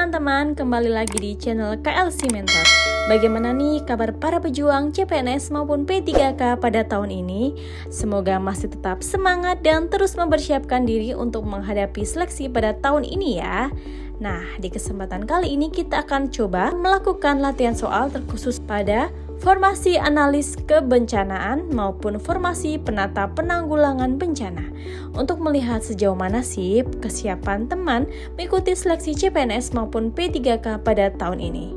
teman-teman, kembali lagi di channel KLC Mentor. Bagaimana nih kabar para pejuang CPNS maupun P3K pada tahun ini? Semoga masih tetap semangat dan terus mempersiapkan diri untuk menghadapi seleksi pada tahun ini ya. Nah, di kesempatan kali ini kita akan coba melakukan latihan soal terkhusus pada formasi analis kebencanaan maupun formasi penata penanggulangan bencana untuk melihat sejauh mana sih kesiapan teman mengikuti seleksi CPNS maupun P3K pada tahun ini.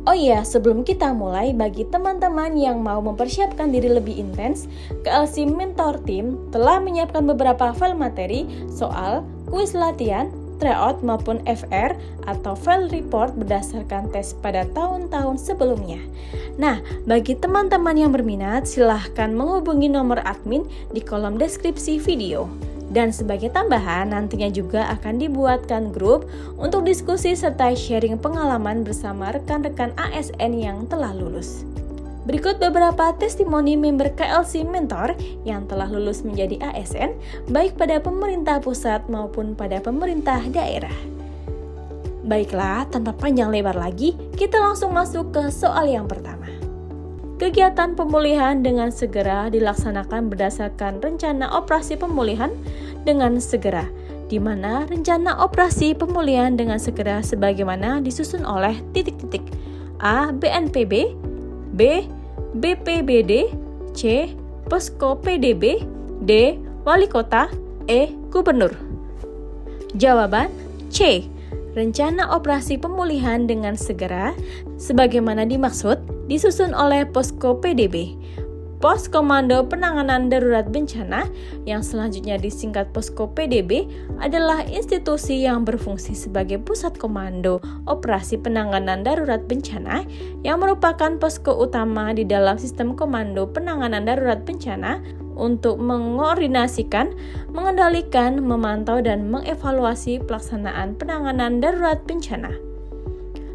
Oh iya, sebelum kita mulai, bagi teman-teman yang mau mempersiapkan diri lebih intens, KLC Mentor Team telah menyiapkan beberapa file materi, soal, kuis latihan, tryout maupun FR atau file report berdasarkan tes pada tahun-tahun sebelumnya. Nah, bagi teman-teman yang berminat, silahkan menghubungi nomor admin di kolom deskripsi video. Dan sebagai tambahan, nantinya juga akan dibuatkan grup untuk diskusi serta sharing pengalaman bersama rekan-rekan ASN yang telah lulus. Berikut beberapa testimoni member KLC Mentor yang telah lulus menjadi ASN, baik pada pemerintah pusat maupun pada pemerintah daerah. Baiklah, tanpa panjang lebar lagi, kita langsung masuk ke soal yang pertama. Kegiatan pemulihan dengan segera dilaksanakan berdasarkan rencana operasi pemulihan dengan segera, di mana rencana operasi pemulihan dengan segera sebagaimana disusun oleh titik-titik A. BNPB, B. BPBD, C. Posko PDB, D. Wali Kota, E. Gubernur. Jawaban C. Rencana operasi pemulihan dengan segera sebagaimana dimaksud disusun oleh Posko PDB, Pos Komando Penanganan Darurat Bencana, yang selanjutnya disingkat Posko PDB, adalah institusi yang berfungsi sebagai pusat komando operasi penanganan darurat bencana yang merupakan posko utama di dalam sistem komando penanganan darurat bencana untuk mengoordinasikan, mengendalikan, memantau, dan mengevaluasi pelaksanaan penanganan darurat bencana.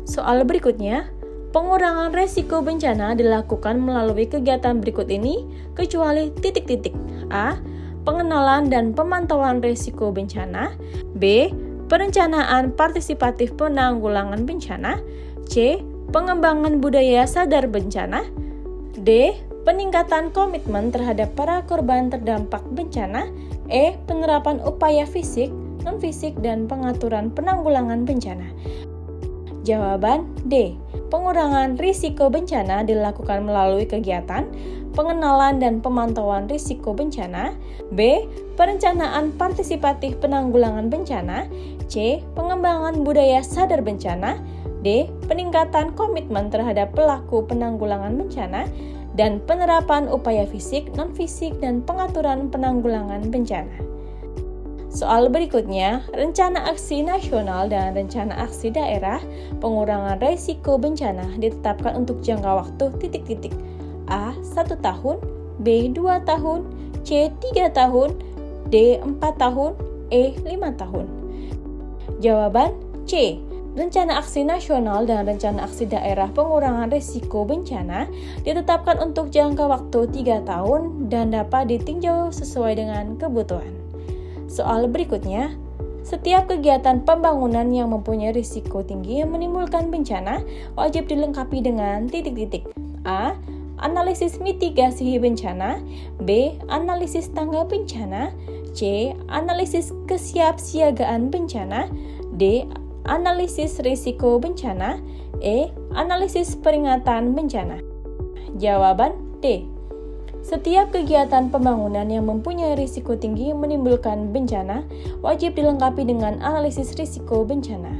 Soal berikutnya, pengurangan resiko bencana dilakukan melalui kegiatan berikut ini, kecuali titik-titik. A. Pengenalan dan pemantauan resiko bencana. B. Perencanaan partisipatif penanggulangan bencana. C. Pengembangan budaya sadar bencana. D. Peningkatan komitmen terhadap para korban terdampak bencana. E. Penerapan upaya fisik, non-fisik, dan pengaturan penanggulangan bencana. Jawaban D. Pengurangan risiko bencana dilakukan melalui kegiatan pengenalan dan pemantauan risiko bencana. B. Perencanaan partisipatif penanggulangan bencana. C. Pengembangan budaya sadar bencana. D. Peningkatan komitmen terhadap pelaku penanggulangan bencana. Dan penerapan upaya fisik, non-fisik, dan pengaturan penanggulangan bencana. Soal berikutnya, rencana aksi nasional dan rencana aksi daerah pengurangan risiko bencana ditetapkan untuk jangka waktu titik-titik. A. 1 tahun, B. 2 tahun, C. 3 tahun, D. 4 tahun, E. 5 tahun. Jawaban C. Rencana aksi nasional dan rencana aksi daerah pengurangan risiko bencana ditetapkan untuk jangka waktu 3 tahun dan dapat ditinjau sesuai dengan kebutuhan. Soal berikutnya, setiap kegiatan pembangunan yang mempunyai risiko tinggi yang menimbulkan bencana wajib dilengkapi dengan titik-titik. A. Analisis mitigasi bencana. B. Analisis tangga bencana. C. Analisis kesiapsiagaan bencana. D. Analisis risiko bencana. E. Analisis peringatan bencana. Jawaban D. Setiap kegiatan pembangunan yang mempunyai risiko tinggi menimbulkan bencana wajib dilengkapi dengan analisis risiko bencana.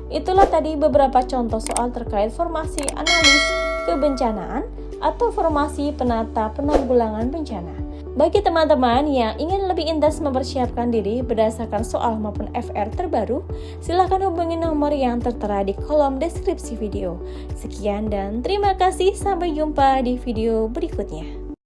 Itulah tadi beberapa contoh soal terkait formasi analis kebencanaan atau formasi penata penanggulangan bencana. Bagi teman-teman yang ingin lebih intens mempersiapkan diri berdasarkan soal maupun FR terbaru, silakan hubungi nomor yang tertera di kolom deskripsi video. Sekian dan terima kasih, sampai jumpa di video berikutnya.